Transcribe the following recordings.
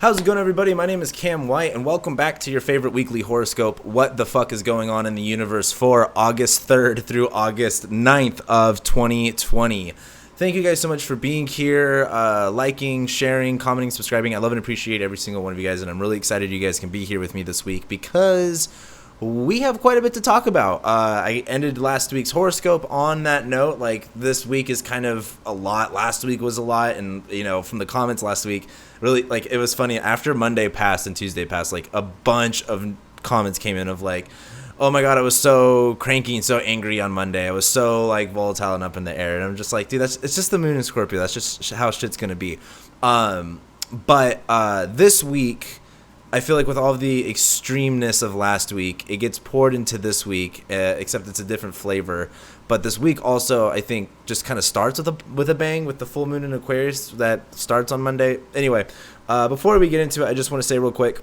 How's it going, everybody? My name is Cam White, and welcome back to your favorite weekly horoscope. What the fuck is going on in the universe for August 3rd through August 9th of 2020? Thank you guys so much for being here, liking, sharing, commenting, subscribing. I love and appreciate every single one of you guys, and I'm really excited you guys can be here with me this week because we have quite a bit to talk about. I ended last week's horoscope on that note. Like, this week is kind of a lot. Last week was a lot, and, you know, from the comments last week, really, like, it was funny. After Monday passed and Tuesday passed, like, a bunch of comments came in of, like, oh my god, I was so cranky and so angry on Monday. I was so, like, volatile and up in the air. And I'm just like, dude, it's just the moon in Scorpio. That's just how shit's gonna be. But this week, I feel like with all of the extremeness of last week, it gets poured into this week, except it's a different flavor. But this week also, I think, just kind of starts with a bang with the full moon in Aquarius that starts on Monday. Anyway, before we get into it, I just want to say real quick,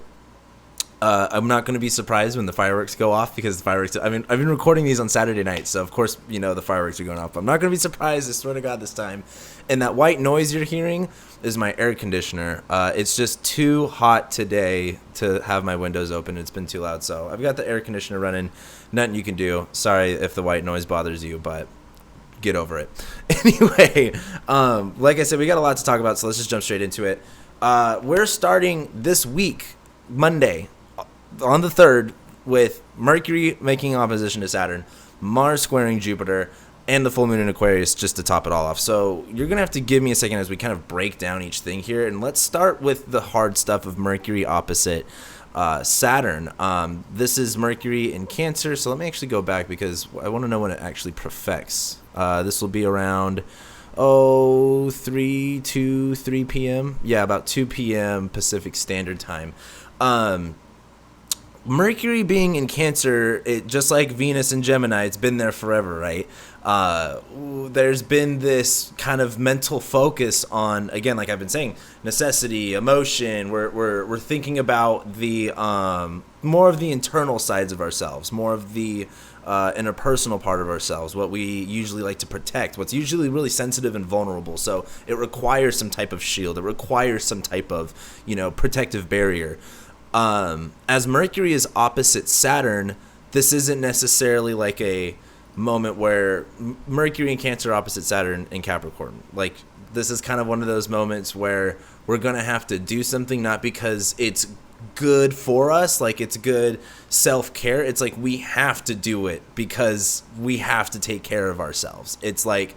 I'm not going to be surprised when the fireworks go off, because the fireworks, I mean, I've been recording these on Saturday night, so of course, you know, the fireworks are going off. I'm not going to be surprised, I swear to God, this time. And that white noise you're hearing is my air conditioner. It's just too hot today to have my windows open. It's been too loud, so I've got the air conditioner running. Nothing you can do. Sorry if the white noise bothers you, but get over it. Anyway, like I said, we got a lot to talk about, so let's just jump straight into it. We're starting this week, Monday, on the 3rd, with Mercury making opposition to Saturn, Mars squaring Jupiter, and the full moon in Aquarius just to top it all off. So you're going to have to give me a second as we kind of break down each thing here. And let's start with the hard stuff of Mercury opposite Saturn. This is Mercury in Cancer. So let me actually go back because I want to know when it actually perfects. This will be around 3 p.m. Yeah, about 2 p.m. Pacific Standard Time. Mercury being in Cancer, it just like Venus and Gemini, it's been there forever, right? There's been this kind of mental focus on, again, like I've been saying, necessity, emotion. We're thinking about the more of the internal sides of ourselves, more of the interpersonal part of ourselves, what we usually like to protect, what's usually really sensitive and vulnerable. So it requires some type of shield. It requires some type of, you know, protective barrier. As Mercury is opposite Saturn, this isn't necessarily like a moment where Mercury in Cancer opposite Saturn in Capricorn. Like, this is kind of one of those moments where we're going to have to do something, not because it's good for us, like it's good self-care. It's like we have to do it because we have to take care of ourselves. It's like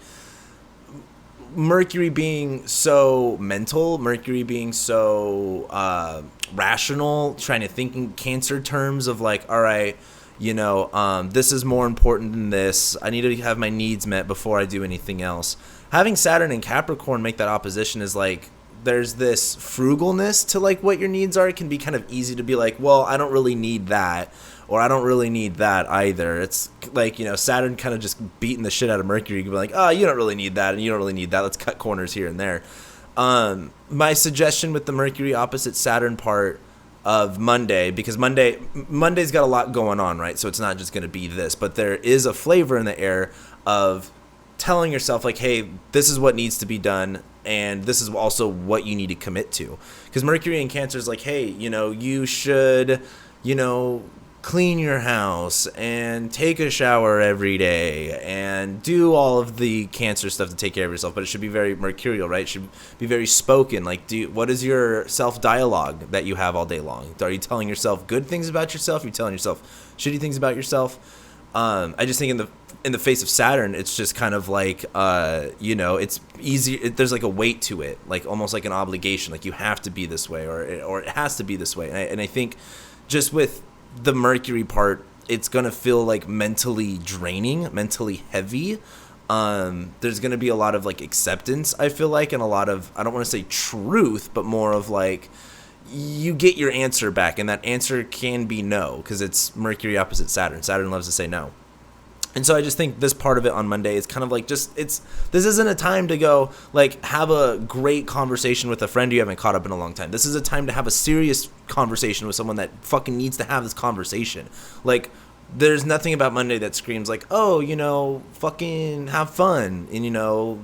Mercury being so mental, Mercury being so rational, trying to think in Cancer terms of like, all right, you know, this is more important than this. I need to have my needs met before I do anything else. Having Saturn and Capricorn make that opposition is like, there's this frugalness to like what your needs are. It can be kind of easy to be like, well, I don't really need that, or I don't really need that either. It's like, you know, Saturn kind of just beating the shit out of Mercury. You can be like, oh, you don't really need that, and you don't really need that. Let's cut corners here and there. My suggestion with the Mercury opposite Saturn part of Monday, because Monday's got a lot going on, right? So it's not just going to be this, but there is a flavor in the air of telling yourself like, hey, this is what needs to be done, and this is also what you need to commit to. Because Mercury in Cancer is like, hey, you know, you should, you know, clean your house and take a shower every day and do all of the Cancer stuff to take care of yourself. But it should be very mercurial, right? It should be very spoken. Like, what is your self-dialogue that you have all day long? Are you telling yourself good things about yourself? Are you telling yourself shitty things about yourself? I just think in the face of Saturn, it's just kind of like, you know, it's easy. There's like a weight to it, like almost like an obligation. Like you have to be this way, or it has to be this way. And I think just with the Mercury part, it's going to feel like mentally draining, mentally heavy. There's going to be a lot of like acceptance, I feel like, and a lot of, I don't want to say truth, but more of like, you get your answer back, and that answer can be no, because it's Mercury opposite Saturn. Saturn loves to say no. And so I just think this part of it on Monday is kind of like this isn't a time to go like have a great conversation with a friend you haven't caught up in a long time. This is a time to have a serious conversation with someone that fucking needs to have this conversation. Like, there's nothing about Monday that screams like, oh, you know, fucking have fun and, you know,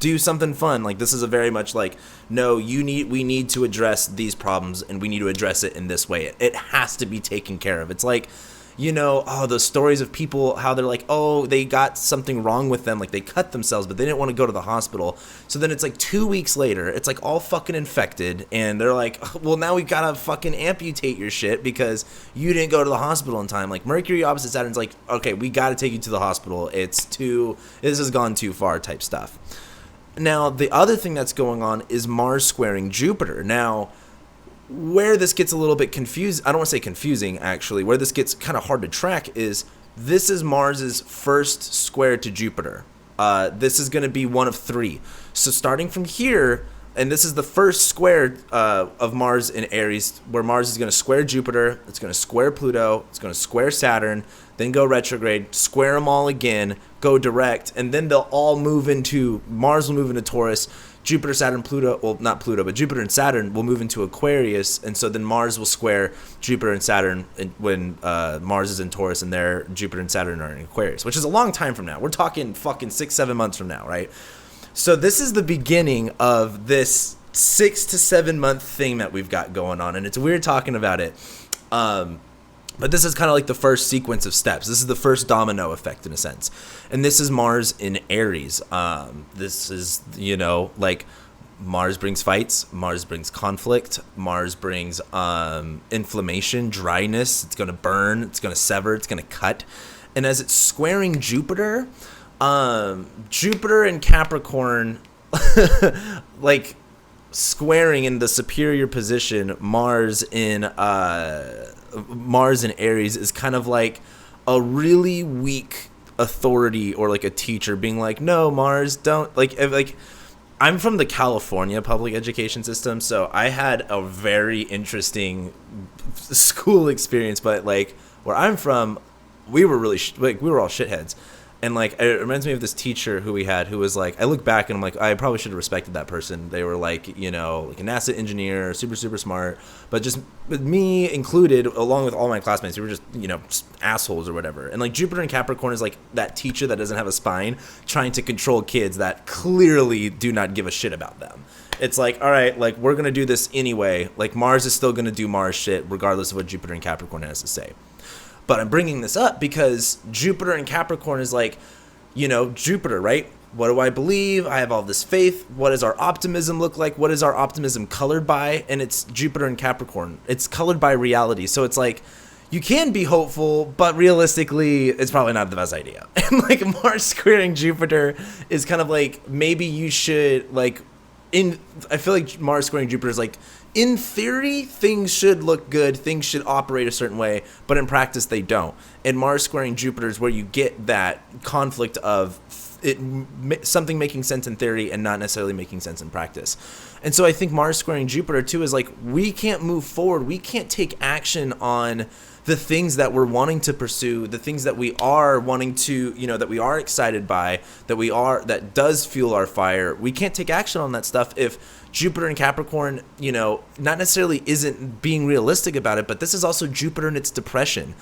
do something fun. Like, this is a very much like no, we need to address these problems, and we need to address it in this way. It has to be taken care of. It's like, the stories of people, how they're like, oh, they got something wrong with them, like they cut themselves, but they didn't want to go to the hospital. So then it's like 2 weeks later, it's like all fucking infected, and they're like, well, now we gotta fucking amputate your shit because you didn't go to the hospital in time. Like Mercury opposite Saturn's like, okay, we gotta take you to the hospital. This has gone too far type stuff. Now, the other thing that's going on is Mars squaring Jupiter. Now, where this gets a little bit confused, I don't want to say confusing, actually, where this gets kind of hard to track is this is Mars's first square to Jupiter. This is going to be one of 3. So starting from here, and this is the first square of Mars in Aries, where Mars is going to square Jupiter, it's going to square Pluto, it's going to square Saturn, then go retrograde, square them all again, go direct, and then they'll all Mars will move into Taurus, Jupiter, Saturn, Pluto, well, not Pluto, but Jupiter and Saturn will move into Aquarius, and so then Mars will square Jupiter and Saturn when Mars is in Taurus, and there Jupiter and Saturn are in Aquarius, which is a long time from now. We're talking fucking 6-7 months from now, right? So this is the beginning of this 6 to 7 month thing that we've got going on, and it's weird talking about it. But this is kind of like the first sequence of steps. This is the first domino effect in a sense. And this is Mars in Aries. This is, like Mars brings fights. Mars brings conflict. Mars brings inflammation, dryness. It's going to burn. It's going to sever. It's going to cut. And as it's squaring Jupiter, Jupiter and Capricorn, like squaring in the superior position, Mars in Aries is kind of like a really weak authority or like a teacher being like, no, Mars, don't like I'm from the California public education system, so I had a very interesting school experience, but like where I'm from, we were really we were all shitheads. And, like, it reminds me of this teacher who we had who was, like, I look back and I'm like, I probably should have respected that person. They were, like, like a NASA engineer, super, super smart. But just with me included, along with all my classmates, we were just assholes or whatever. And, like, Jupiter and Capricorn is, like, that teacher that doesn't have a spine trying to control kids that clearly do not give a shit about them. It's like, all right, like, we're going to do this anyway. Like, Mars is still going to do Mars shit regardless of what Jupiter and Capricorn has to say. But I'm bringing this up because Jupiter and Capricorn is like, Jupiter, right? What do I believe? I have all this faith. What does our optimism look like? What is our optimism colored by? And it's Jupiter and Capricorn. It's colored by reality. So it's like, you can be hopeful, but realistically, it's probably not the best idea. And like Mars squaring Jupiter is kind of like, maybe you should like, I feel like Mars squaring Jupiter is like, in theory, things should look good, things should operate a certain way, but in practice, they don't. And Mars squaring Jupiter is where you get that conflict of something making sense in theory and not necessarily making sense in practice. And so I think Mars squaring Jupiter, too, is like, we can't move forward, we can't take action on the things that we're wanting to pursue, the things that we are wanting to, that we are excited by, that does fuel our fire. We can't take action on that stuff if Jupiter and Capricorn, not necessarily isn't being realistic about it, but this is also Jupiter in its depression.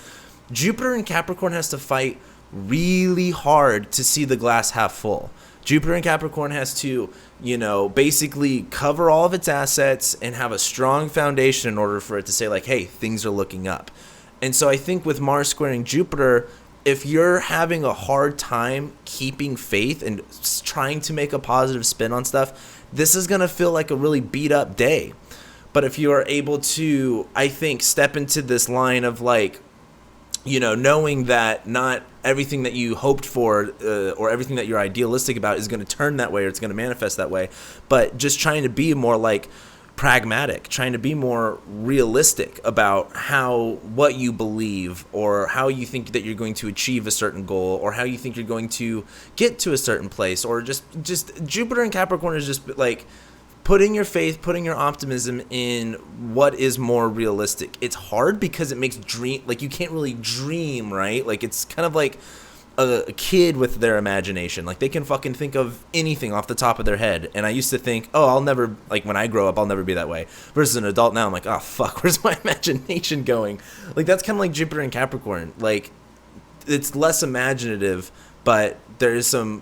Jupiter and Capricorn has to fight really hard to see the glass half full. Jupiter and Capricorn has to, basically cover all of its assets and have a strong foundation in order for it to say like, hey, things are looking up. And so I think with Mars squaring Jupiter, if you're having a hard time keeping faith and trying to make a positive spin on stuff, this is going to feel like a really beat up day. But if you are able to, I think, step into this line of like, knowing that not everything that you hoped for or everything that you're idealistic about is going to turn that way or it's going to manifest that way, but just trying to be more like pragmatic, trying to be more realistic about what you believe or how you think that you're going to achieve a certain goal or how you think you're going to get to a certain place, or just Jupiter and Capricorn is just like putting your faith, putting your optimism in what is more realistic. It's hard because it makes you can't really dream, right? Like it's kind of like a kid with their imagination. Like they can fucking think of anything off the top of their head. And I used to think, I'll never, like when I grow up, I'll never be that way. Versus an adult now, I'm like, oh fuck, where's my imagination going? Like that's kind of like Jupiter and Capricorn. Like it's less imaginative, but there is some,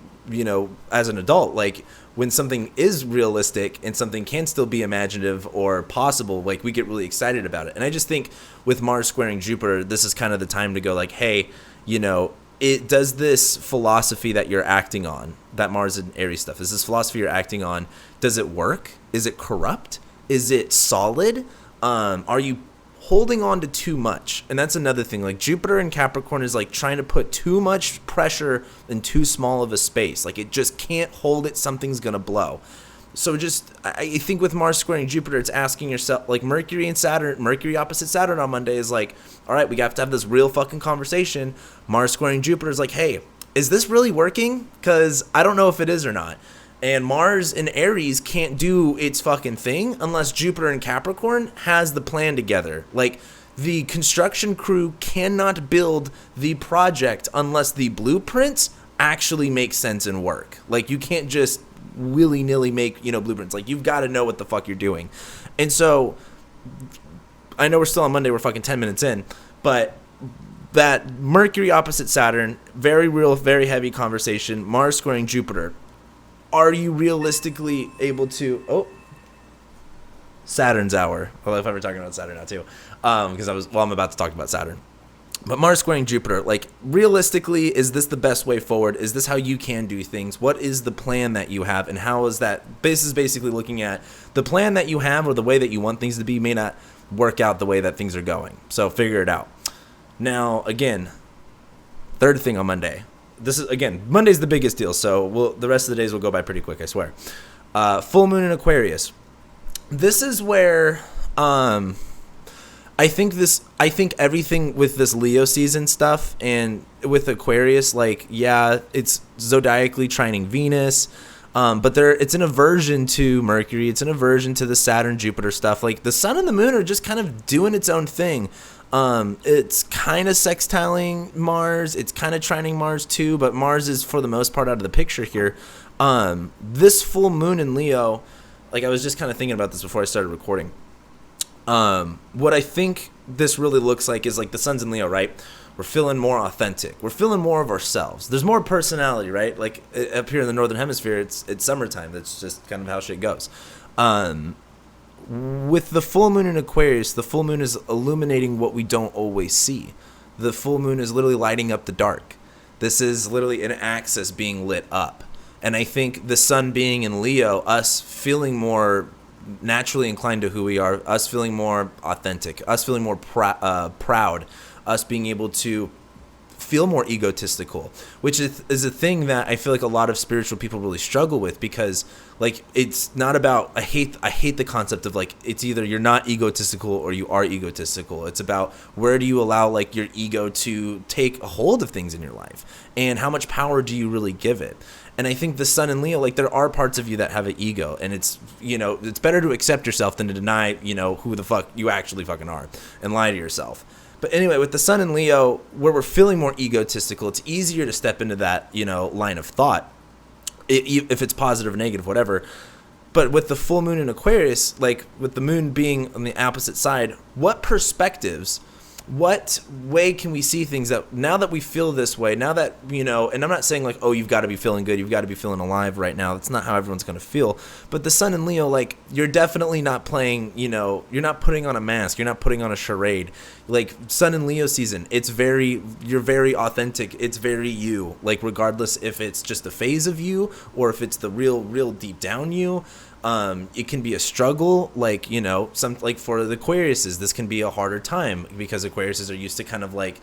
as an adult, like when something is realistic and something can still be imaginative or possible, like we get really excited about it. And I just think with Mars squaring Jupiter, this is kind of the time to go like, hey, you know, it does this philosophy that you're acting on, that Mars and Aries stuff, is this philosophy you're acting on, does it work? Is it corrupt? Is it solid? Are you holding on to too much? And that's another thing. Like Jupiter in Capricorn is like trying to put too much pressure in too small of a space. Like it just can't hold it. Something's going to blow. So just, I think with Mars squaring Jupiter, it's asking yourself, like Mercury and Saturn, Mercury opposite Saturn on Monday is like, all right, we have to have this real fucking conversation. Mars squaring Jupiter is like, hey, is this really working? Because I don't know if it is or not. And Mars in Aries can't do its fucking thing unless Jupiter in Capricorn has the plan together. Like the construction crew cannot build the project unless the blueprints actually make sense and work. Like you can't just willy-nilly make, you know, blueprints. Like you've got to know what the fuck you're doing. And so I know we're still on Monday, we're fucking 10 minutes in, but that Mercury opposite Saturn, very real, very heavy conversation. Mars squaring Jupiter. Are you realistically able to Saturn's hour? Well, if we're talking about Saturn now too, because I'm about to talk about Saturn. But Mars squaring Jupiter, like realistically, is this the best way forward? Is this how you can do things? What is the plan that you have, and how is that? This is basically looking at the plan that you have or the way that you want things to be may not work out the way that things are going. So figure it out. Now, again, third thing on Monday. This is, again, Monday's the biggest deal, so the rest of the days will go by pretty quick, I swear. Full moon in Aquarius. This is where I think everything with this Leo season stuff and with Aquarius, like, yeah, it's zodiacally trining Venus, but it's an aversion to Mercury. It's an aversion to the Saturn, Jupiter stuff. Like, the sun and the moon are just kind of doing its own thing. It's kind of sextiling Mars. It's kind of trining Mars too, but Mars is for the most part out of the picture here. This full moon in Leo, like I was just kind of thinking about this before I started recording. What I think this really looks like is like the sun's in Leo, right? We're feeling more authentic. We're feeling more of ourselves. There's more personality, right? Like up here in the Northern Hemisphere, it's summertime. That's just kind of how shit goes. With the full moon in Aquarius, the full moon is illuminating what we don't always see. The full moon is literally lighting up the dark. This is literally an axis being lit up. And I think the sun being in Leo, us feeling more naturally inclined to who we are, us feeling more authentic, us feeling more proud, us being able to feel more egotistical, which is a thing that I feel like a lot of spiritual people really struggle with, because like it's not about I hate the concept of like it's either you're not egotistical or you are egotistical. It's about where do you allow like your ego to take a hold of things in your life, and how much power do you really give it. And I think the sun in Leo, like there are parts of you that have an ego, and it's, you know, it's better to accept yourself than to deny, you know, who the fuck you actually fucking are and lie to yourself. But anyway, with the sun in Leo, where we're feeling more egotistical, it's easier to step into that, you know, line of thought, if it's positive or negative, whatever. But with the full moon in Aquarius, like with the moon being on the opposite side, what perspectives, what way can we see things that now that we feel this way, now that, you know, and I'm not saying like, oh, you've got to be feeling good, you've got to be feeling alive right now. That's not how everyone's going to feel. But the sun in Leo, like you're definitely not playing, you know, you're not putting on a mask, you're not putting on a charade. Like sun in Leo season, you're very authentic. It's very you, like regardless if it's just a phase of you or if it's the real deep down you. It can be a struggle, like, you know, like for the Aquariuses, this can be a harder time because Aquariuses are used to kind of like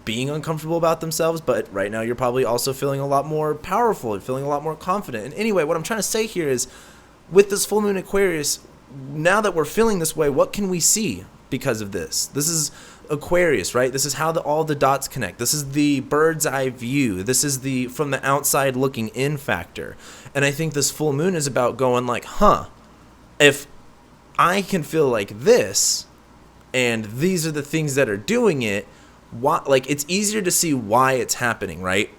being uncomfortable about themselves, but right now you're probably also feeling a lot more powerful and feeling a lot more confident. And anyway, what I'm trying to say here is with this full moon Aquarius, now that we're feeling this way, what can we see because of this? This is Aquarius, right? This is how all the dots connect. This is the bird's eye view. This is the from the outside looking in factor. And I think this full moon is about going like, if I can feel like this, and these are the things that are doing it, why, like it's easier to see why it's happening, right?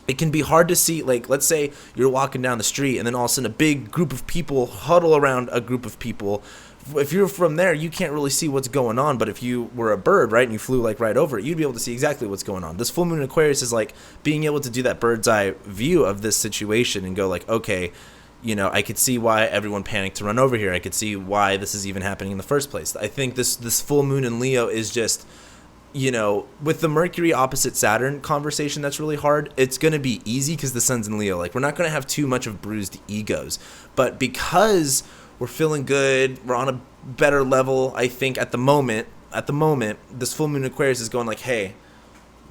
It can be hard to see, like, let's say you're walking down the street and then all of a sudden a big group of people huddle around a group of people. If you're from there, you can't really see what's going on. But if you were a bird, right, and you flew like right over it, you'd be able to see exactly what's going on. This full moon in Aquarius is like being able to do that bird's eye view of this situation and go like, okay, I could see why everyone panicked to run over here. I could see why this is even happening in the first place. I think this full moon in Leo is just, with the Mercury opposite Saturn conversation, that's really hard. It's going to be easy because the sun's in Leo. Like, we're not going to have too much of bruised egos. But because we're feeling good, we're on a better level, I think, at the moment, this full moon Aquarius is going like, hey,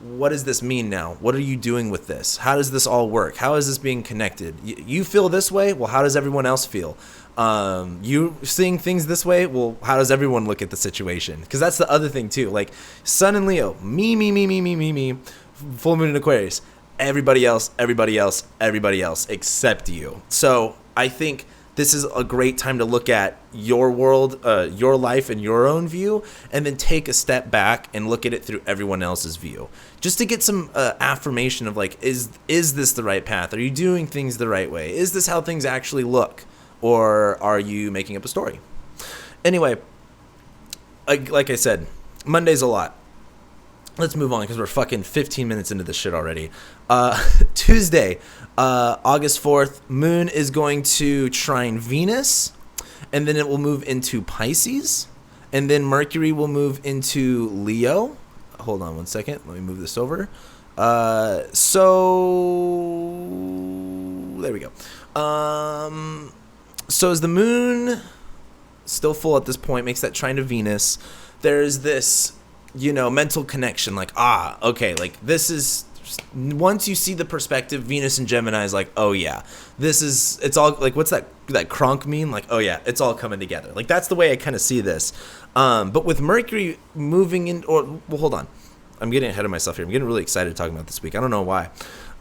what does this mean now? What are you doing with this? How does this all work? How is this being connected? You feel this way? Well, how does everyone else feel? You seeing things this way? Well, how does everyone look at the situation? Because that's the other thing too. Like, Sun in Leo, me. Full moon in Aquarius, everybody else, except you. So I think this is a great time to look at your world, your life, and your own view, and then take a step back and look at it through everyone else's view, just to get some affirmation of like, is this the right path? Are you doing things the right way? Is this how things actually look, or are you making up a story? Anyway, like I said, Monday's a lot. Let's move on because we're fucking 15 minutes into this shit already. Tuesday, August 4th, Moon is going to trine Venus, and then it will move into Pisces, and then Mercury will move into Leo. Hold on one second. Let me move this over. So there we go. So as the Moon, still full at this point, makes that trine to Venus, there's this mental connection, like, okay, like, this is, once you see the perspective, Venus and Gemini is like, oh yeah, it's all, like, what's that Kronk meme? Like, oh yeah, it's all coming together. Like, that's the way I kind of see this. But with Mercury moving in, well, hold on. I'm getting ahead of myself here. I'm getting really excited talking about this week. I don't know why.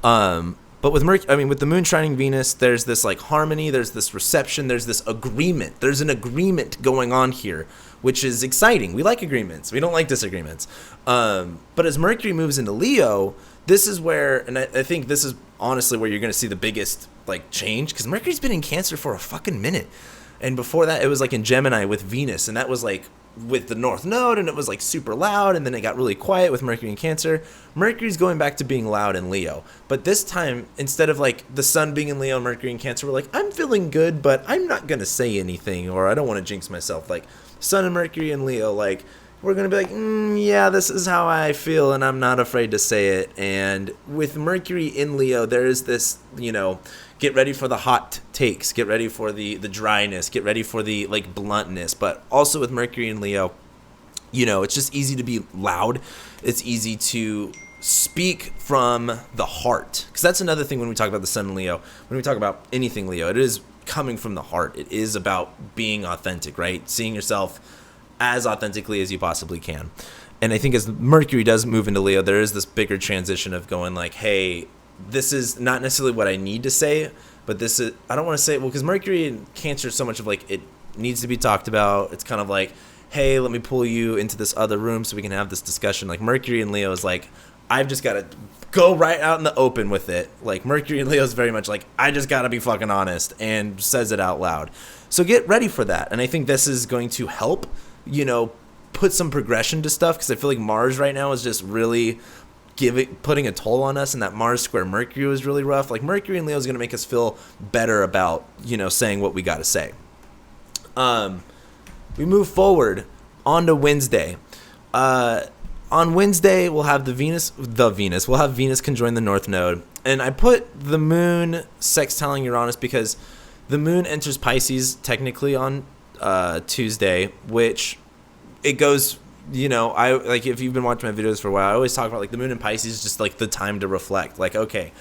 But with with the Moon trining Venus, there's this like harmony, there's this reception, there's this agreement. There's an agreement going on here, which is exciting. We like agreements. We don't like disagreements. But as Mercury moves into Leo, this is where, and I think this is honestly where you're going to see the biggest like change, because Mercury's been in Cancer for a fucking minute. And before that, it was like in Gemini with Venus, and that was like with the North Node, and it was like super loud, and then it got really quiet with Mercury in Cancer. Mercury's going back to being loud in Leo. But this time, instead of like the Sun being in Leo and Mercury in Cancer, we're like, I'm feeling good, but I'm not going to say anything, or I don't want to jinx myself. Like, Sun and Mercury in Leo, like, we're going to be like, yeah, this is how I feel, and I'm not afraid to say it. And with Mercury in Leo, there is this, get ready for the hot takes, get ready for the dryness, get ready for the, like, bluntness. But also with Mercury in Leo, it's just easy to be loud. It's easy to speak from the heart. Because that's another thing when we talk about the Sun in Leo, when we talk about anything Leo, it is coming from the heart. It is about being authentic, right? Seeing yourself as authentically as you possibly can. And I think as Mercury does move into Leo, there is this bigger transition of going like, hey, this is not necessarily what I need to say, but this is, I don't want to say, well, because Mercury in Cancer is so much of like, it needs to be talked about. It's kind of like, hey, let me pull you into this other room so we can have this discussion. Like, Mercury in Leo is like, I've just got to go right out in the open with it. Like, Mercury in Leo is very much like, I just got to be fucking honest, and says it out loud. So get ready for that. And I think this is going to help, put some progression to stuff, because I feel like Mars right now is just really putting a toll on us, and that Mars square Mercury was really rough. Like, Mercury in Leo is going to make us feel better about, saying what we got to say. We move forward on to Wednesday. On Wednesday, we'll have we'll have Venus conjoin the North Node. And I put the Moon sextiling Uranus because the Moon enters Pisces technically on Tuesday, which it goes, I like, if you've been watching my videos for a while, I always talk about like the Moon in Pisces is just like the time to reflect. Like, okay,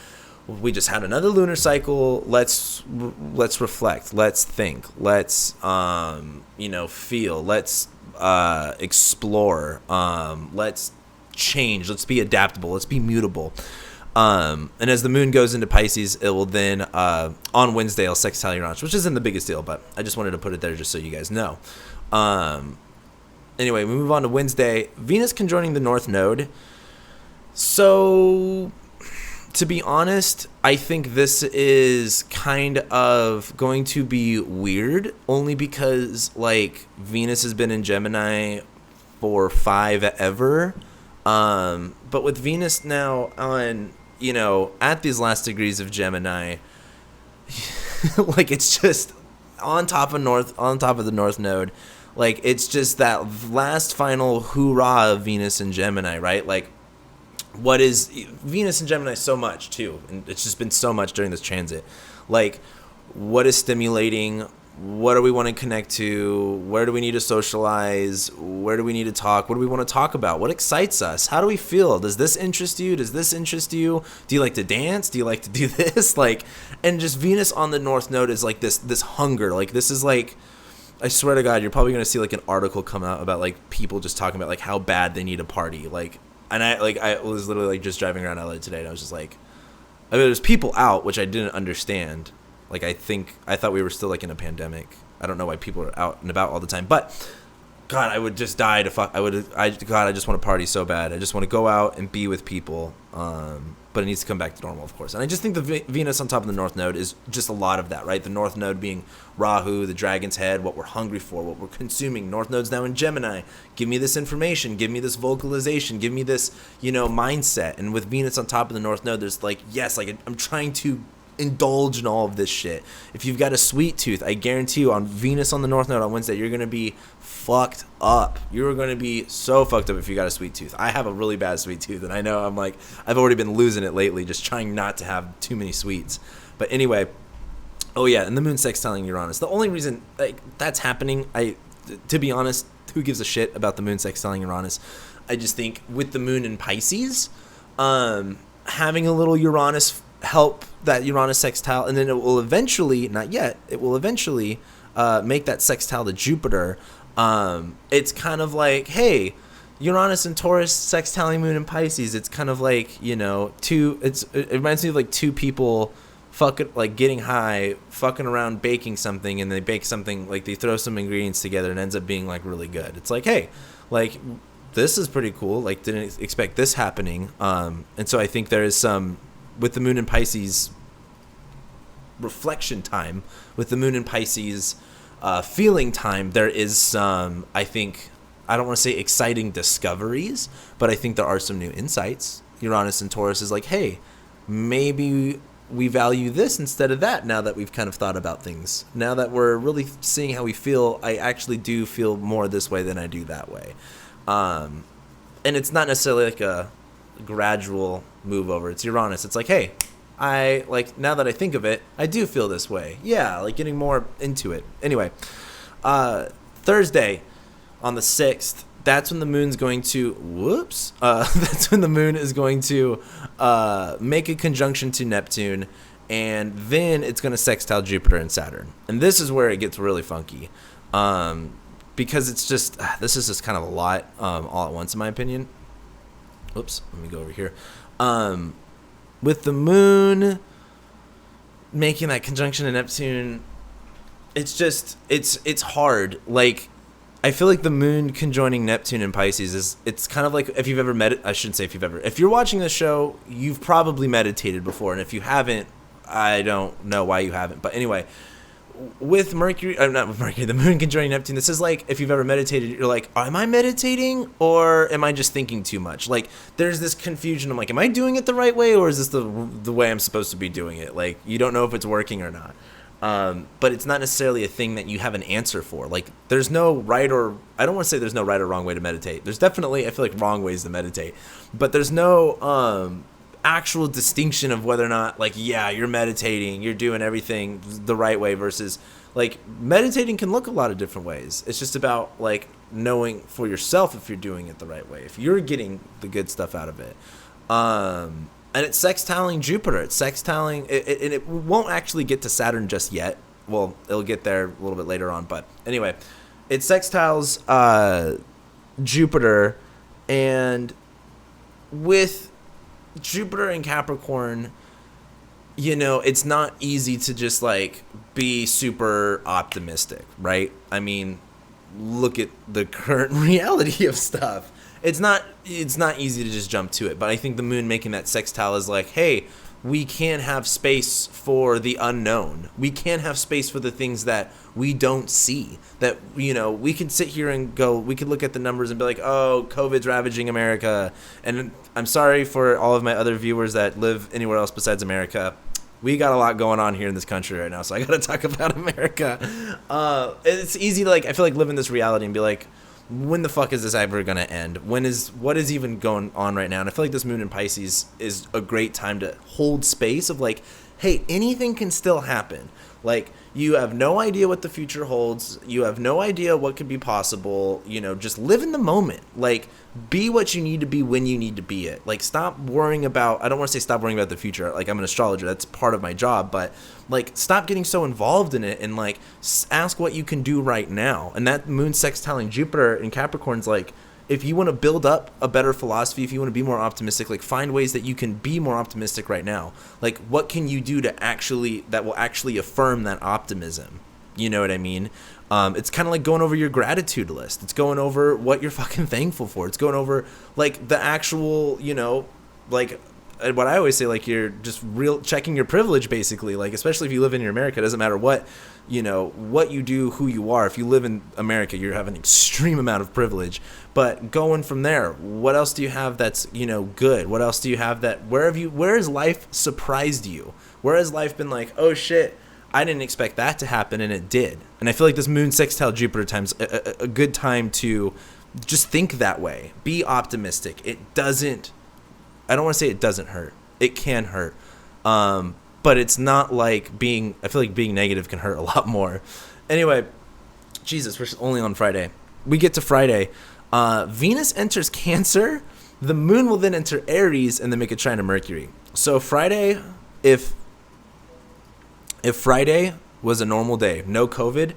we just had another lunar cycle. Let's reflect. Let's think. Let's feel. Let's explore. Let's change. Let's be adaptable. Let's be mutable. And as the Moon goes into Pisces, it will then on Wednesday I'll sextile Uranus, which isn't the biggest deal, but I just wanted to put it there just so you guys know. Anyway, we move on to Wednesday. Venus conjoining the North Node. So, to be honest, I think this is kind of going to be weird, only because, like, Venus has been in Gemini for 5 ever. But with Venus now on, at these last degrees of Gemini, like it's just on top of the North Node. Like it's just that last final hoorah of Venus and Gemini, right? Like what is Venus and Gemini so much too, and it's just been so much during this transit. Like what is stimulating? What do we want to connect to? Where do we need to socialize? Where do we need to talk? What do we want to talk about? What excites us? How do we feel? Does this interest you? Does this interest you? Do you like to dance? Do you like to do this? Like, and just Venus on the North Node is like this hunger. Like this is like, I swear to God, you're probably going to see like an article come out about like people just talking about like how bad they need a party. Like, and I was literally like just driving around LA today and I was just like, I mean, there's people out, which I didn't understand. Like, I thought we were still, like, in a pandemic. I don't know why people are out and about all the time. But, God, I would just die to fuck. I just want to party so bad. I just want to go out and be with people. But it needs to come back to normal, of course. And I just think the Venus on top of the North Node is just a lot of that, right? The North Node being Rahu, the dragon's head, what we're hungry for, what we're consuming. North Node's now in Gemini. Give me this information. Give me this vocalization. Give me this, mindset. And with Venus on top of the North Node, there's like, yes, like I'm trying to indulge in all of this shit. If you've got a sweet tooth, I guarantee you on Venus on the North Node on Wednesday, you're going to be fucked up. You're going to be so fucked up if you got a sweet tooth. I have a really bad sweet tooth, and I know I've already been losing it lately, just trying not to have too many sweets. But anyway, oh yeah, and the moon sextiling Uranus. The only reason that's happening, to be honest, who gives a shit about the moon sextiling Uranus? I just think with the moon in Pisces, having a little Uranus help that Uranus sextile, and then it will eventually, not yet, it will eventually make that sextile to Jupiter. It's kind of like, hey, Uranus and Taurus sextiling moon in Pisces. It's kind of like, it reminds me of like two people like getting high, fucking around baking something, and they bake something, like they throw some ingredients together and it ends up being like really good. It's like, hey, like this is pretty cool. Like didn't expect this happening. And so I think there is some, with the moon in Pisces reflection time, with the moon in Pisces feeling time, there is some, I think, I don't want to say exciting discoveries, but I think there are some new insights. Uranus and Taurus is like, hey, maybe we value this instead of that now that we've kind of thought about things. Now that we're really seeing how we feel, I actually do feel more this way than I do that way. And it's not necessarily like a gradual move over. It's Uranus. It's like, hey, I like, now that I think of it, I do feel this way. Yeah, like getting more into it. Anyway, Thursday on the 6th, that's when the moon's going to, that's when the moon is going to make a conjunction to Neptune, and then it's going to sextile Jupiter and Saturn. And this is where it gets really funky, because it's just, this is just kind of a lot all at once, in my opinion. Oops, let me go over here. With the moon making that conjunction to Neptune, it's just, it's hard. Like, I feel like the moon conjoining Neptune in Pisces it's kind of like, if you've ever if you're watching this show, you've probably meditated before. And if you haven't, I don't know why you haven't. But anyway, with Mercury, not with Mercury, the moon conjoining Neptune, this is like, if you've ever meditated, you're like, am I meditating or am I just thinking too much? Like, there's this confusion. I'm like, am I doing it the right way, or is this the way I'm supposed to be doing it? Like, you don't know if it's working or not. But it's not necessarily a thing that you have an answer for. Like, there's no right or, I don't want to say there's no right or wrong way to meditate. There's definitely, I feel like, wrong ways to meditate. But there's no actual distinction of whether or not, like, yeah, you're meditating, you're doing everything the right way versus, like, meditating can look a lot of different ways. It's just about, like, knowing for yourself if you're doing it the right way, if you're getting the good stuff out of it. And it's sextiling Jupiter. It's sextiling, and it won't actually get to Saturn just yet. Well, it'll get there a little bit later on. But anyway, it sextiles Jupiter, and with Jupiter and Capricorn, it's not easy to just like be super optimistic, right? I mean, look at the current reality of stuff. It's not easy to just jump to it, but I think the moon making that sextile is like, hey, we can't have space for the unknown. We can't have space for the things that we don't see. That, we can sit here and go, we could look at the numbers and be like, oh, COVID's ravaging America. And I'm sorry for all of my other viewers that live anywhere else besides America. we got a lot going on here in this country right now, so I gotta talk about America. It's easy to like, I feel like live in this reality and be like, when the fuck is this ever gonna end? What is even going on right now? And I feel like this moon in Pisces is a great time to hold space of like, hey, anything can still happen. Like, you have no idea what the future holds. You have no idea what could be possible. You know, just live in the moment. Like, be what you need to be when you need to be it. Like, stop worrying about, I don't want to say stop worrying about the future. Like, I'm an astrologer. That's part of my job. But, like, stop getting so involved in it and, like, ask what you can do right now. And that moon sextiling Jupiter in Capricorn's like, if you want to build up a better philosophy, if you want to be more optimistic, like find ways that you can be more optimistic right now. Like, what can you do that will actually affirm that optimism? You know what I mean? It's kind of like going over your gratitude list. It's going over what you're fucking thankful for. It's going over like the actual, you know, like what I always say, like you're just checking your privilege basically. Like, especially if you live in America, it doesn't matter what, you know, what you do, who you are. If you live in America, you have an extreme amount of privilege. But going from there, what else do you have that's, you know, good? What else do you have that, where has life surprised you? Where has life been like, oh shit, I didn't expect that to happen, and it did. And I feel like this moon sextile Jupiter time's a good time to just think that way. Be optimistic. I don't want to say it doesn't hurt. It can hurt. But it's not like I feel like being negative can hurt a lot more. Anyway, Jesus, we're only on Friday. We get to Friday. Venus enters Cancer. The moon will then enter Aries and then make a trine to Mercury. So Friday, if Friday was a normal day, no COVID,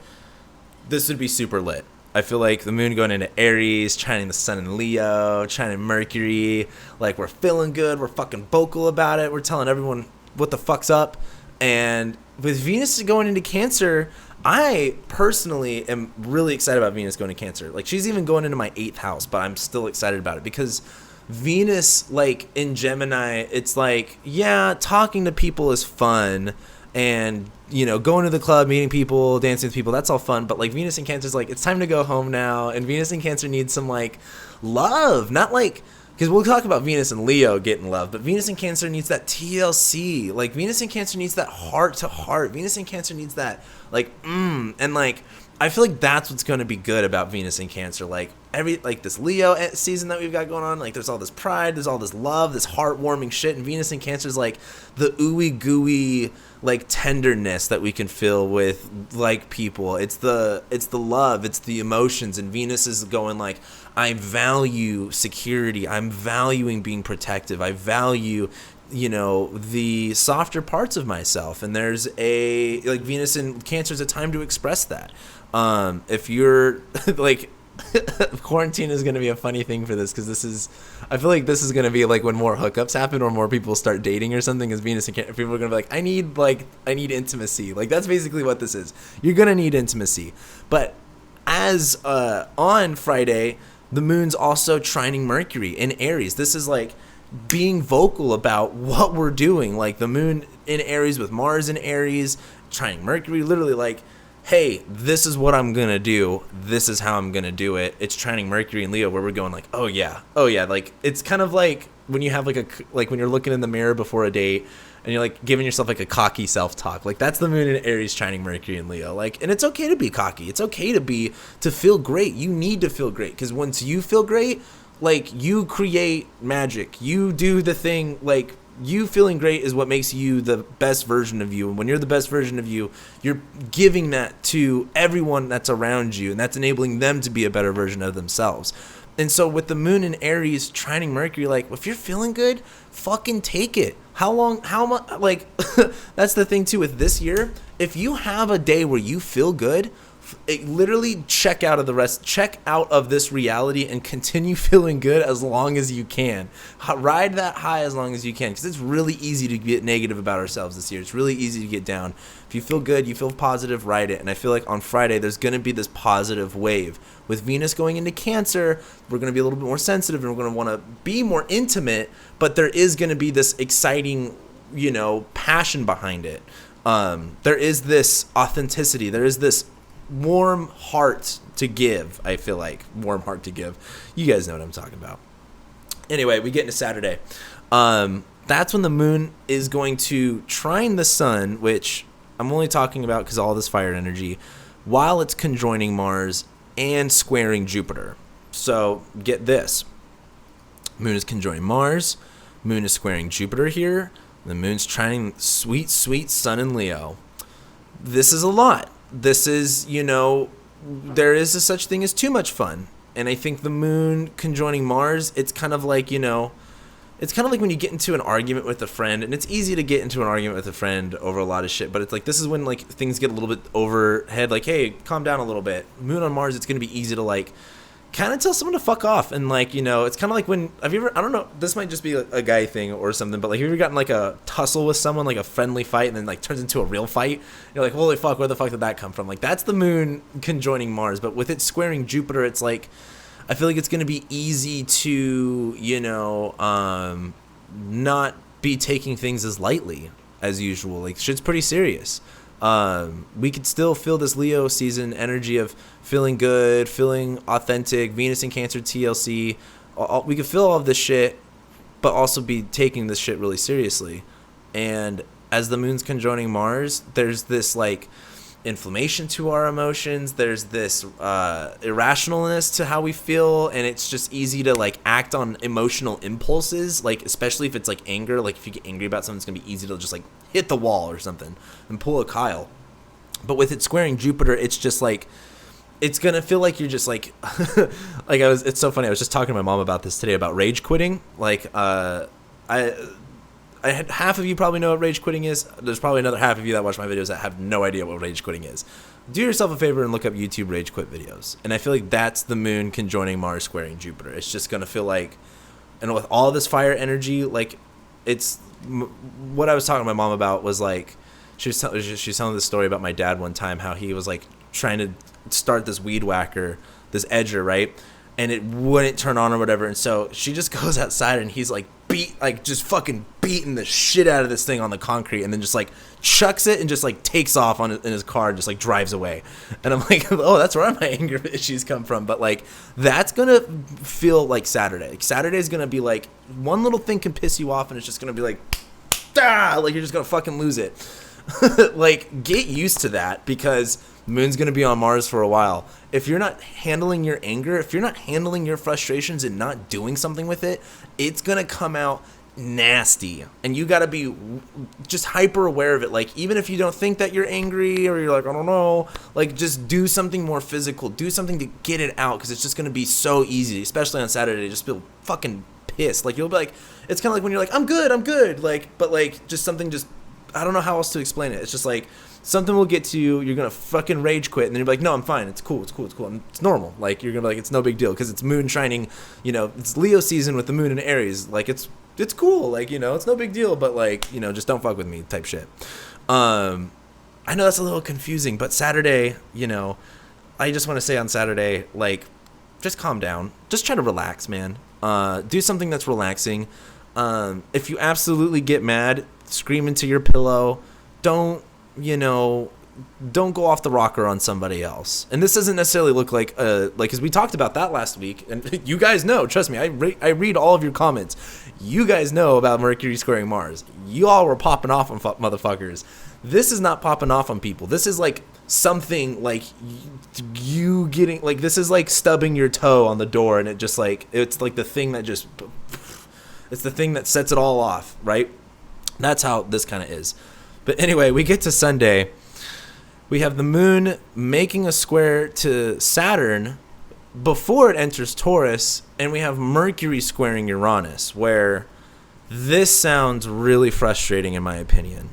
this would be super lit. I feel like the moon going into Aries, trining the sun in Leo, trining Mercury, like we're feeling good, we're fucking vocal about it, we're telling everyone what the fuck's up. And with Venus going into Cancer, I personally am really excited about Venus going to Cancer. Like, she's even going into my 8th house, but I'm still excited about it because Venus, like in Gemini, it's like, yeah, talking to people is fun. And, you know, going to the club, meeting people, dancing with people, that's all fun. But, like, Venus in Cancer is like, it's time to go home now. And Venus in Cancer needs some, like, love. Not, like, because we'll talk about Venus and Leo getting love. But Venus in Cancer needs that TLC. Like, Venus in Cancer needs that heart-to-heart. Venus in Cancer needs that, like, And, like, I feel like that's what's going to be good about Venus in Cancer. Like, this Leo season that we've got going on, like, there's all this pride, there's all this love, this heartwarming shit. And Venus in Cancer is, like, the ooey gooey, like, tenderness that we can feel with, like, people. It's the love, it's the emotions. And Venus is going, like, I value security, I'm valuing being protective, I value, you know, the softer parts of myself. And there's like, Venus in Cancer is a time to express that. If you're like, quarantine is going to be a funny thing for this, because I feel like this is going to be like when more hookups happen or more people start dating or something, is Venus and Cancer. People are going to be like, I need intimacy. Like, that's basically what this is. You're going to need intimacy. But as on Friday, the moon's also trining Mercury in Aries. This is like being vocal about what we're doing. Like, the moon in Aries with Mars in Aries, trining Mercury, literally like, hey, this is what I'm going to do. This is how I'm going to do it. It's trining Mercury and Leo, where we're going like, oh yeah. Like, it's kind of like when you have like when you're looking in the mirror before a date and you're like giving yourself like a cocky self-talk. Like, that's the moon in Aries trining Mercury and Leo. Like, and it's okay to be cocky. It's okay to feel great. You need to feel great, because once you feel great, like, you create magic. You do the thing, like, you feeling great is what makes you the best version of you. And when you're the best version of you, you're giving that to everyone that's around you, and that's enabling them to be a better version of themselves. And so with the moon in Aries trining Mercury, like, if you're feeling good, fucking take it. How much, like, that's the thing too with this year. If you have a day where you feel good, literally check out of this reality and continue feeling good as long as you can. Ride that high as long as you can, because it's really easy to get negative about ourselves this year. It's really easy to get down. If you feel good, you feel positive, ride it. And I feel like on Friday there's going to be this positive wave. With Venus going into Cancer, we're going to be a little bit more sensitive, and we're going to want to be more intimate, but there is going to be this exciting, you know, passion behind it. There is this authenticity. There is this warm heart to give. I feel like warm heart to give. You guys know what I'm talking about. Anyway, we get into Saturday. that's when the moon is going to trine the sun, which I'm only talking about because all this fire energy, while it's conjoining Mars and squaring Jupiter. So get this. Moon is conjoining Mars. Moon is squaring Jupiter here. The moon's trining sweet, sweet sun in Leo. This is a lot. This is, there is a such thing as too much fun. And I think the moon conjoining Mars, it's kind of like, it's kind of like when you get into an argument with a friend, and it's easy to get into an argument with a friend over a lot of shit, but it's like, this is when like things get a little bit overhead, like, hey, calm down a little bit. Moon on Mars, it's going to be easy to like kind of tell someone to fuck off. And like, it's kind of like when, have you ever, I don't know, this might just be a guy thing or something, but like, have you ever gotten like a tussle with someone, like a friendly fight, and then like turns into a real fight? You're like, holy fuck, where the fuck did that come from? Like, that's the moon conjoining Mars, but with it squaring Jupiter, it's like, I feel like it's going to be easy to, not be taking things as lightly as usual. Like, shit's pretty serious. We could still feel this Leo season energy of feeling good, feeling authentic, Venus in Cancer, TLC. We could feel all of this shit, but also be taking this shit really seriously. And as the moon's conjoining Mars, there's this, like, inflammation to our emotions. There's this irrationalness to how we feel, and it's just easy to like act on emotional impulses, like especially if it's like anger. Like if you get angry about something, it's gonna be easy to just like hit the wall or something and pull a Kyle. But with it squaring Jupiter, it's just like, it's gonna feel like you're just like like it's so funny, I was just talking to my mom about this today, about rage quitting. Like I had half of you probably know what rage quitting is. There's probably another half of you that watch my videos that have no idea what rage quitting is. Do yourself a favor and look up YouTube rage quit videos. And I feel like that's the moon conjoining Mars squaring Jupiter. It's just going to feel like, and with all this fire energy, like it's what I was talking to my mom about was like, she was telling this story about my dad one time, how he was like trying to start this weed whacker, this edger, right? And it wouldn't turn on or whatever. And so she just goes outside and he's like just fucking beating the shit out of this thing on the concrete, and then just like chucks it and just like takes off in his car and just like drives away. And I'm like, oh, that's where my anger issues come from. But like, that's gonna feel like Saturday. Like, Saturday's gonna be like, one little thing can piss you off and it's just gonna be like, like you're just gonna fucking lose it. Like, get used to that, because moon's gonna be on Mars for a while. If you're not handling your anger, if you're not handling your frustrations and not doing something with it, it's gonna come out nasty, and you gotta be just hyper aware of it. Like, even if you don't think that you're angry, or you're like, I don't know, like, just do something more physical, do something to get it out, because it's just gonna be so easy, especially on Saturday, to just feel fucking pissed. Like, you'll be like, it's kind of like when you're like, I'm good, like, but like, just something, just, I don't know how else to explain it. It's just like, something will get to you, you're gonna fucking rage quit, and then you're like, no, I'm fine, it's cool, it's normal. Like, you're gonna be like, it's no big deal, because it's moon shining, it's Leo season with the moon in Aries. Like, it's cool, like, it's no big deal, but like, just don't fuck with me type shit. I know that's a little confusing, but Saturday, I just want to say on Saturday, like, just calm down, just try to relax, man. Do something that's relaxing. If you absolutely get mad, scream into your pillow. Don't go off the rocker on somebody else. And this doesn't necessarily look like, because we talked about that last week, and you guys know, trust me, I read all of your comments. You guys know about Mercury squaring Mars. You all were popping off on motherfuckers. This is not popping off on people. This is like something like you getting, like, this is like stubbing your toe on the door, and it just like, it's like the thing that just, it's the thing that sets it all off, right? That's how this kind of is. But anyway, we get to Sunday. We have the moon making a square to Saturn before it enters Taurus, and we have Mercury squaring Uranus, where this sounds really frustrating in my opinion.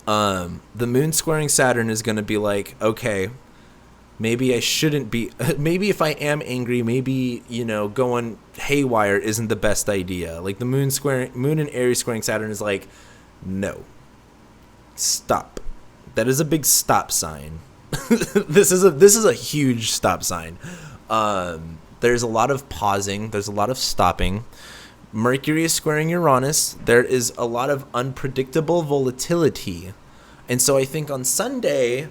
The moon squaring Saturn is going to be like, okay, maybe I shouldn't be, maybe if I am angry, maybe, going haywire isn't the best idea. Like, the moon and Aries squaring Saturn is like, no. Stop. That is a big stop sign. This is a huge stop sign. There's a lot of pausing. There's a lot of stopping. Mercury is squaring Uranus. There is a lot of unpredictable volatility. And so I think on Sunday,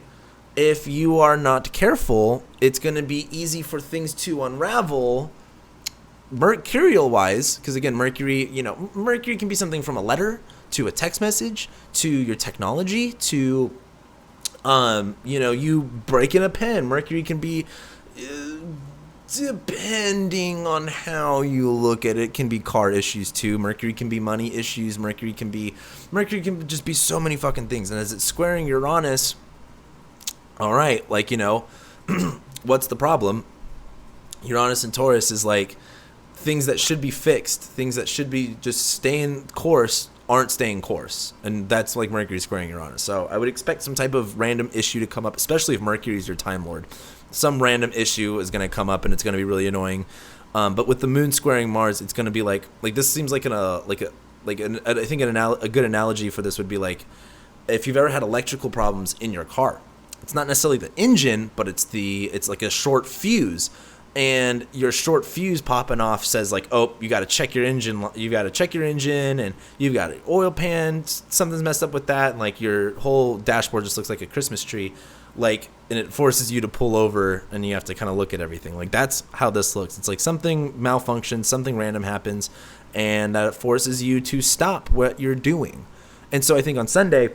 if you are not careful, it's going to be easy for things to unravel mercurial wise, because again, Mercury, Mercury can be something from a letter to a text message to your technology to, you breaking a pen. Mercury can be, depending on how you look at it, can be car issues too. Mercury can be money issues. Mercury can just be so many fucking things. And as it's squaring Uranus, all right, like, what's the problem? Uranus and Taurus is like things that should be fixed, things that should be just staying course aren't staying course. And that's like Mercury squaring Uranus. So I would expect some type of random issue to come up, especially if Mercury is your time lord. Some random issue is going to come up and it's going to be really annoying. But with the moon squaring Mars, it's going to be like this seems like I think a good analogy for this would be like if you've ever had electrical problems in your car. It's not necessarily the engine, but it's like a short fuse. And your short fuse popping off says like, oh, you got to check your engine. You got to check your engine, and you've got an oil pan. Something's messed up with that, and like your whole dashboard just looks like a Christmas tree. Like, and it forces you to pull over, and you have to kind of look at everything. Like that's how this looks. It's like something malfunctions, something random happens, and that forces you to stop what you're doing. And so I think on Sunday,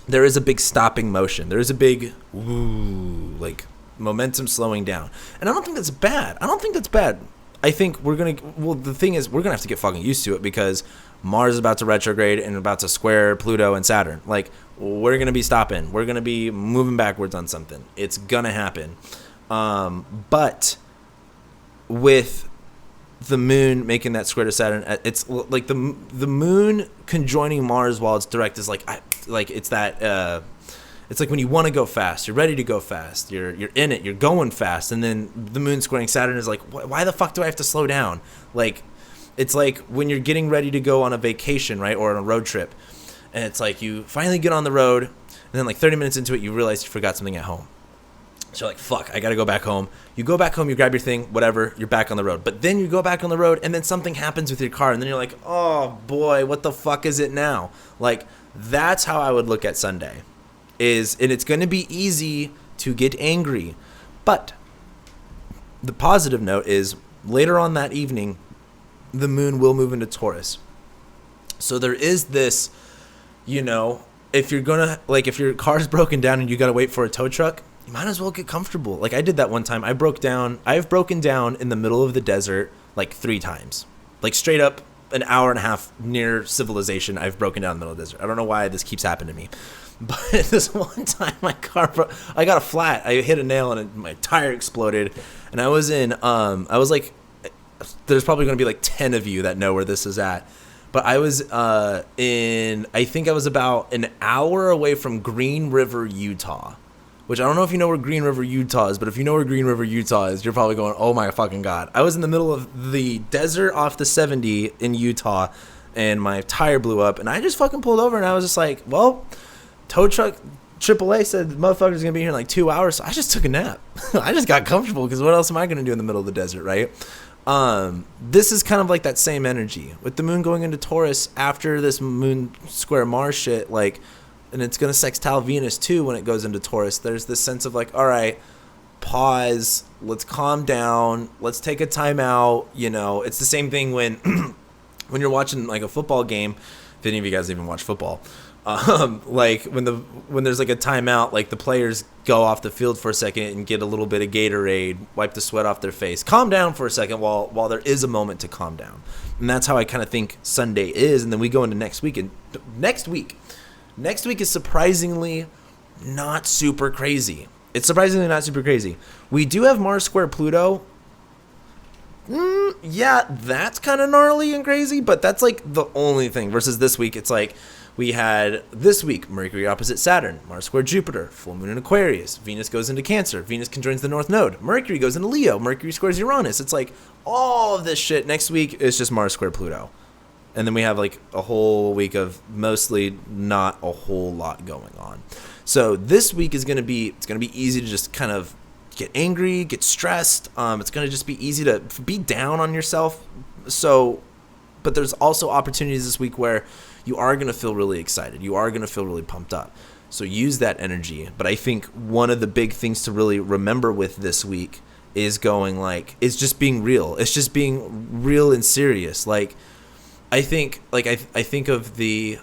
there is a big stopping motion. There is a big like momentum slowing down. And I don't think that's bad. I think the thing is, we're going to have to get fucking used to it because Mars is about to retrograde and about to square Pluto and Saturn. Like, we're going to be stopping. We're going to be moving backwards on something. It's going to happen. But with the moon making that square to Saturn, it's like the moon conjoining Mars while it's direct is it's that it's like when you want to go fast, you're ready to go fast, you're in it, you're going fast, and then the moon squaring Saturn is like, why the fuck do I have to slow down? Like, it's like when you're getting ready to go on a vacation, right, or on a road trip, and it's like you finally get on the road, and then like 30 minutes into it, you realize you forgot something at home. So you're like, fuck, I gotta go back home. You go back home, you grab your thing, whatever, you're back on the road. But then you go back on the road, and then something happens with your car, and then you're like, oh boy, what the fuck is it now? Like, that's how I would look at Sunday. And it's going to be easy to get angry. But the positive note is later on that evening, the moon will move into Taurus. So there is this, if you're going to, like, if your car's broken down and you got to wait for a tow truck, you might as well get comfortable. Like I did that one time. I've broken down in the middle of the desert like 3 times. Like straight up an hour and a half near civilization, I've broken down in the middle of the desert. I don't know why this keeps happening to me. But this one time, my car I got a flat. I hit a nail and my tire exploded. And I was like, there's probably going to be like 10 of you that know where this is at. But I was I think I was about an hour away from Green River, Utah. Which I don't know if you know where Green River, Utah is. But if you know where Green River, Utah is, you're probably going, oh my fucking God. I was in the middle of the desert off the 70 in Utah. And my tire blew up. And I just fucking pulled over and I was just like, well, tow truck AAA said the motherfucker's gonna be here in like 2 hours, so I just took a nap. I just got comfortable because what else am I gonna do in the middle of the desert, right? This is kind of like that same energy with the moon going into Taurus after this moon square Mars shit, like, and it's gonna sextile Venus too when it goes into Taurus. There's this sense of like, all right, pause, let's calm down, let's take a time out. It's the same thing when when you're watching like a football game. If any of you guys even watch football. Like when there's like a timeout, like the players go off the field for a second and get a little bit of Gatorade, wipe the sweat off their face, calm down for a second while there is a moment to calm down. And that's how I kind of think Sunday is. And then we go into next week, and next week is surprisingly not super crazy. It's surprisingly not super crazy. We do have Mars square Pluto. Yeah, that's kind of gnarly and crazy, but that's like the only thing. Versus this week, it's like we had this week Mercury opposite Saturn, Mars square Jupiter, full moon in Aquarius, Venus goes into Cancer, Venus conjoins the North Node, Mercury goes into Leo, Mercury squares Uranus. It's like all of this shit. Next week is just Mars square Pluto. And then we have like a whole week of mostly not a whole lot going on. So this week is going to be easy to just kind of get angry, get stressed. It's going to just be easy to be down on yourself. So, but there's also opportunities this week where you are going to feel really excited. You are going to feel really pumped up. So use that energy. But I think one of the big things to really remember with this week is going like, is just being real. It's just being real and serious. Like, I think of the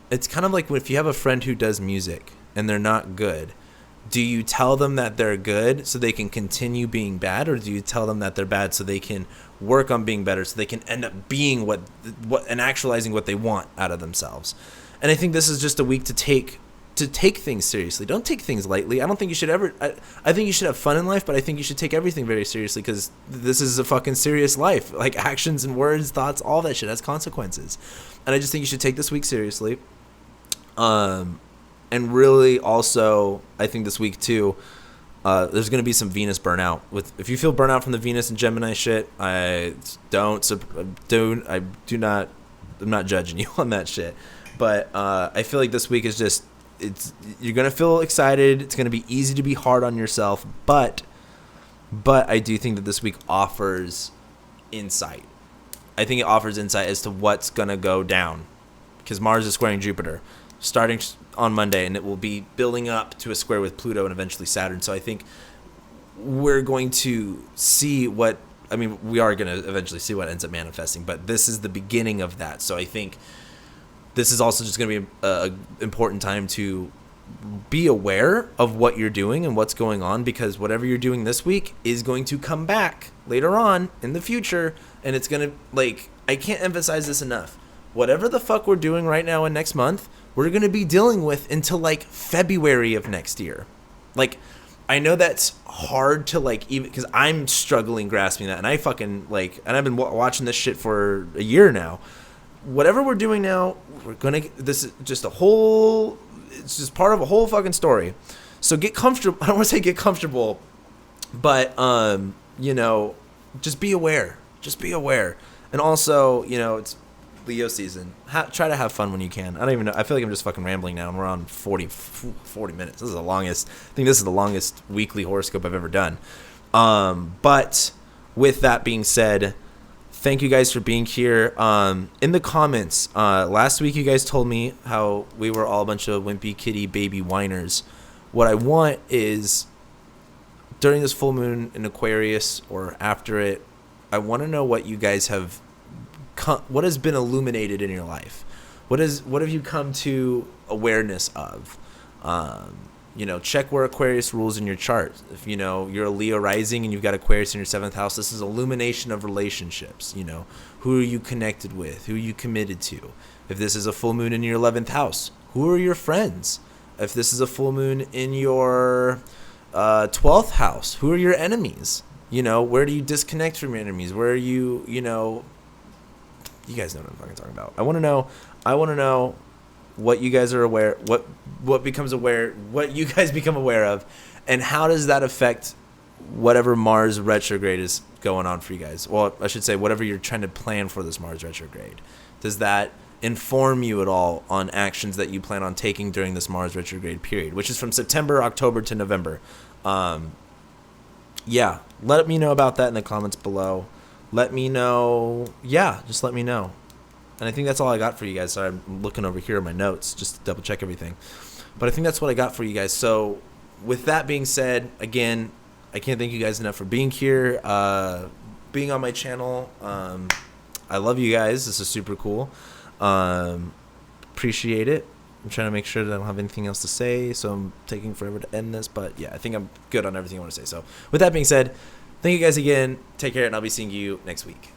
it's kind of like if you have a friend who does music and they're not good, do you tell them that they're good so they can continue being bad, or do you tell them that they're bad so they can work on being better, so they can end up being what and actualizing what they want out of themselves? And I think this is just a week to take things seriously. Don't take things lightly. I don't think you should ever. I think you should have fun in life, but I think you should take everything very seriously, because this is a fucking serious life. Like, actions and words, thoughts, all that shit has consequences. And I just think you should take this week seriously. And really, also, I think this week too, there's gonna be some Venus burnout. If you feel burnout from the Venus and Gemini shit, I'm not judging you on that shit. But I feel like this week is just. You're gonna feel excited. It's gonna be easy to be hard on yourself, but I do think that this week offers insight. I think it offers insight as to what's gonna go down, because Mars is squaring Jupiter starting on Monday, and it will be building up to a square with Pluto and eventually Saturn. So I think we're going to see we are going to eventually see what ends up manifesting, but this is the beginning of that. So I think this is also just going to be an important time to be aware of what you're doing and what's going on, because whatever you're doing this week is going to come back later on in the future. And it's going to, like, I can't emphasize this enough. Whatever the fuck we're doing right now and next month, we're going to be dealing with until like February of next year. Like, I know that's hard to like, even because I'm struggling grasping that. And I fucking like, and I've been watching this shit for a year now. Whatever we're doing now, this is just it's just part of a whole fucking story. So get comfortable. I don't want to say get comfortable, but, just be aware. Just be aware. And also, it's Leo season. Try to have fun when you can. I don't even know. I feel like I'm just fucking rambling now, and we're on 40 minutes. This is the longest. I think this is the longest weekly horoscope I've ever done. But with that being said, thank you guys for being here. In the comments, last week you guys told me how we were all a bunch of wimpy kitty baby whiners. What I want is, during this full moon in Aquarius or after it, I want to know what you guys have, what has been illuminated in your life. What have you come to awareness of? Check where Aquarius rules in your chart. If you're a Leo rising and you've got Aquarius in your 7th house, this is illumination of relationships. Who are you connected with? Who are you committed to? If this is a full moon in your 11th house, who are your friends? If this is a full moon in your 12th house, who are your enemies? Where do you disconnect from your enemies? Where are you, you guys know what I'm fucking talking about. I want to know what you guys are aware, what you guys become aware of, and how does that affect whatever Mars retrograde is going on for you guys? Well, I should say whatever you're trying to plan for this Mars retrograde. Does that inform you at all on actions that you plan on taking during this Mars retrograde period, which is from September, October to November? Yeah, let me know about that in the comments below. Let me know. Yeah, just let me know. And I think that's all I got for you guys. Sorry, I'm looking over here at my notes just to double check everything. But I think that's what I got for you guys. So with that being said, again, I can't thank you guys enough for being here, being on my channel. I love you guys. This is super cool. Appreciate it. I'm trying to make sure that I don't have anything else to say, so I'm taking forever to end this. But yeah, I think I'm good on everything I want to say. So with that being said, thank you guys again. Take care, and I'll be seeing you next week.